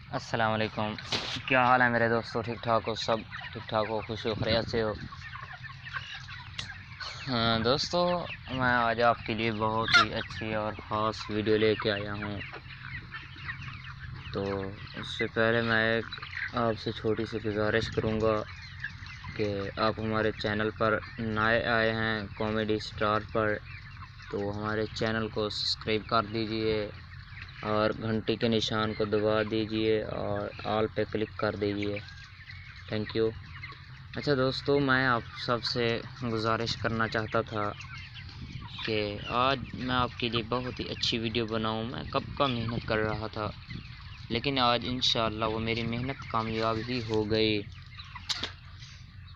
अस्सलाम वालेकुम। क्या हाल है मेरे दोस्तों? ठीक ठाक हो? सब ठीक ठाक हो? खुश हो? खैरियत से हो? हाँ दोस्तों, मैं आज आपके लिए बहुत ही अच्छी और ख़ास वीडियो लेके आया हूँ। तो उससे पहले मैं एक आपसे छोटी सी गुजारिश करूँगा कि आप हमारे चैनल पर नए आए हैं कॉमेडी स्टार पर, तो हमारे चैनल को सब्सक्राइब कर दीजिए और घंटी के निशान को दबा दीजिए और ऑल पे क्लिक कर दीजिए। Thank you. अच्छा दोस्तों, मैं आप सबसे गुजारिश करना चाहता था कि आज मैं आपके लिए बहुत ही अच्छी वीडियो बनाऊं। मैं कब का मेहनत कर रहा था, लेकिन आज इंशाअल्लाह वो मेरी मेहनत कामयाब ही हो गई।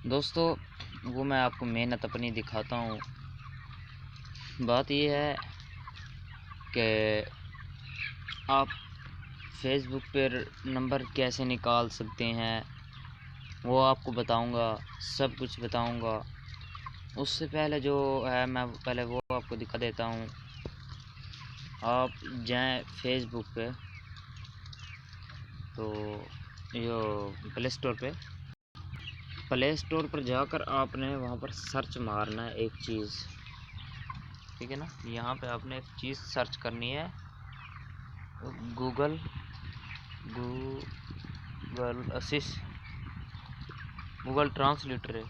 दोस्तों, वो मैं आपको मेहनत अपनी दिखाता हूँ। बात ये है कि आप फेसबुक पर नंबर कैसे निकाल सकते हैं, वो आपको बताऊंगा, सब कुछ बताऊंगा। उससे पहले जो है, मैं पहले वो आपको दिखा देता हूँ। आप जाएं फेसबुक पे, तो यो प्ले स्टोर पर जाकर आपने वहाँ पर सर्च मारना है एक चीज़, ठीक है ना। यहाँ पे आपने एक चीज़ सर्च करनी है, गूगल असिस्ट, गूगल ट्रांसलेटर है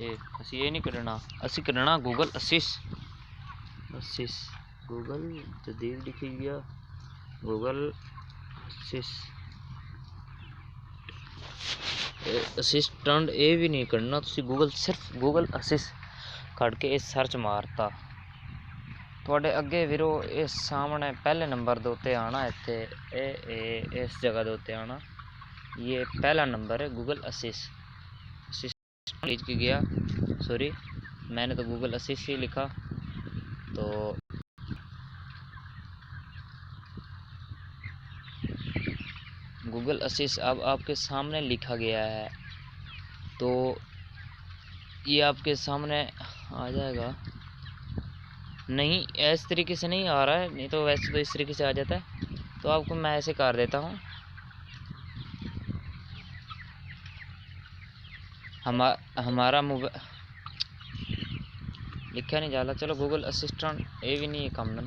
ये। असी ये नहीं करना, असी करना गूगल असिस्ट गूगल जदीद लिखी गया, गूगल असिस्टेंट ये भी नहीं करना, तुसी गूगल सिर्फ गूगल असिस्ट करके इस सर्च मारता थोड़े अगे फिर इस सामने पहले नंबर दे उत्ते आना। इत्थे इस जगह दे उत्ते आना, ये पहला नंबर है गूगल असिस्ट लिख के गया। सॉरी, मैंने तो गूगल असिस्ट ही लिखा। तो गूगल असिस्ट अब आपके सामने लिखा गया है, तो ये आपके सामने आ जाएगा। नहीं, इस तरीके से नहीं आ रहा है, नहीं तो वैसे तो इस तरीके से आ जाता है। तो आपको मैं ऐसे कर देता हूँ। हमारा मोबाइल लिखा नहीं जाला। चलो गूगल असिस्टेंट ये भी नहीं कम ना,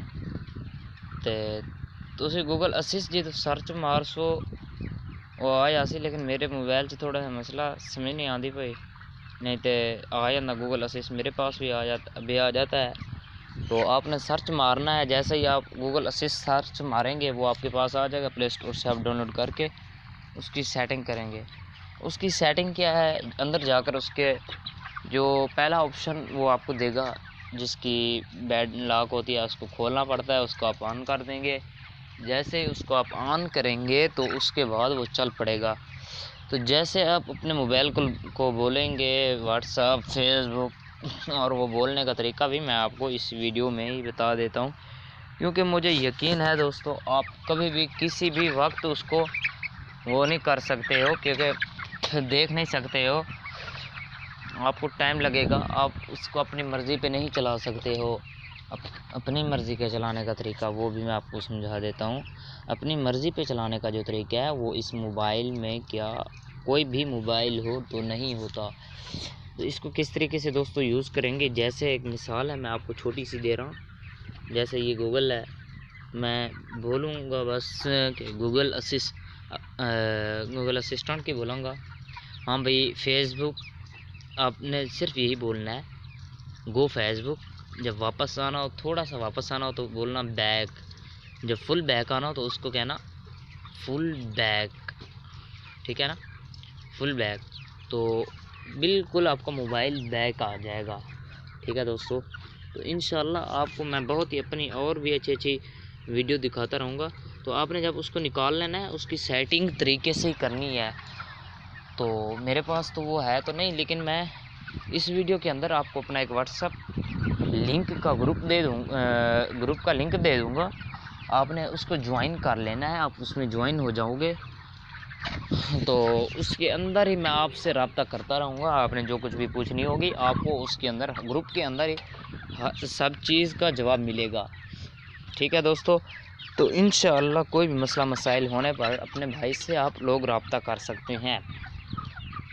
ते तुसी गूगल असिस्ट जी तो सर्च मार सो वो आ जासी, लेकिन मेरे मोबाइल से थोड़ा सा मसला समझ नहीं आती भाई, नहीं तो आ जाता गूगल असिस्ट, मेरे पास भी आ जाता है। तो आपने सर्च मारना है। जैसे ही आप गूगल असिस्ट सर्च मारेंगे वो आपके पास आ जाएगा। प्ले स्टोर से आप डाउनलोड करके उसकी सेटिंग करेंगे। उसकी सेटिंग क्या है, अंदर जाकर उसके जो पहला ऑप्शन वो आपको देगा, जिसकी बैड लॉक होती है, उसको खोलना पड़ता है, उसको आप ऑन कर देंगे। जैसे ही उसको आप ऑन करेंगे तो उसके बाद वो चल पड़ेगा। तो जैसे आप अपने मोबाइल को बोलेंगे व्हाट्सअप, फेसबुक, और वो बोलने का तरीका भी मैं आपको इस वीडियो में ही बता देता हूँ, क्योंकि मुझे यकीन है दोस्तों, आप कभी भी किसी भी वक्त उसको वो नहीं कर सकते हो, क्योंकि देख नहीं सकते हो, आपको टाइम लगेगा। आप उसको अपनी मर्ज़ी पे नहीं चला सकते हो। अपनी मर्ज़ी के चलाने का तरीका वो भी मैं आपको समझा देता हूँ। अपनी मर्ज़ी पे चलाने का जो तरीका है वो इस मोबाइल में, क्या कोई भी मोबाइल हो तो नहीं होता। तो इसको किस तरीके से दोस्तों यूज़ करेंगे, जैसे एक मिसाल है मैं आपको छोटी सी दे रहा हूँ। जैसे ये गूगल है, मैं बोलूँगा बस कि गूगल असिस्टेंट की बोलूँगा। हाँ भाई, फेसबुक आपने सिर्फ यही बोलना है, गो फेसबुक। जब वापस आना हो, थोड़ा सा वापस आना हो तो बोलना बैक। जब फुल बैक आना हो तो उसको कहना फुल बैक, ठीक है ना, फुल बैक। तो बिल्कुल आपका मोबाइल बैक आ जाएगा, ठीक है दोस्तों। तो इंशाल्लाह आपको मैं बहुत ही अपनी और भी अच्छी अच्छी वीडियो दिखाता रहूँगा। तो आपने जब उसको निकाल लेना है, उसकी सेटिंग तरीके से ही करनी है। तो मेरे पास तो वो है तो नहीं, लेकिन मैं इस वीडियो के अंदर आपको अपना एक व्हाट्सअप लिंक का ग्रुप का लिंक दे दूँगा। आपने उसको ज्वाइन कर लेना है, आप उसमें ज्वाइन हो जाओगे तो उसके अंदर ही मैं आपसे रब्ता करता रहूँगा। आपने जो कुछ भी पूछनी होगी आपको उसके अंदर, ग्रुप के अंदर ही सब चीज़ का जवाब मिलेगा, ठीक है दोस्तों। तो इंशाअल्लाह कोई भी मसला मसाइल होने पर अपने भाई से आप लोग रब्ता कर सकते हैं।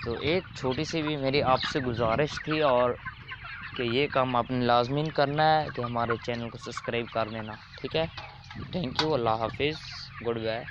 तो एक छोटी सी भी मेरी आपसे गुजारिश थी, और कि ये काम आपने लाजमीन करना है कि हमारे चैनल को सब्सक्राइब कर देना, ठीक है। थैंक यू, अल्लाह हाफिज़, गुड बाय।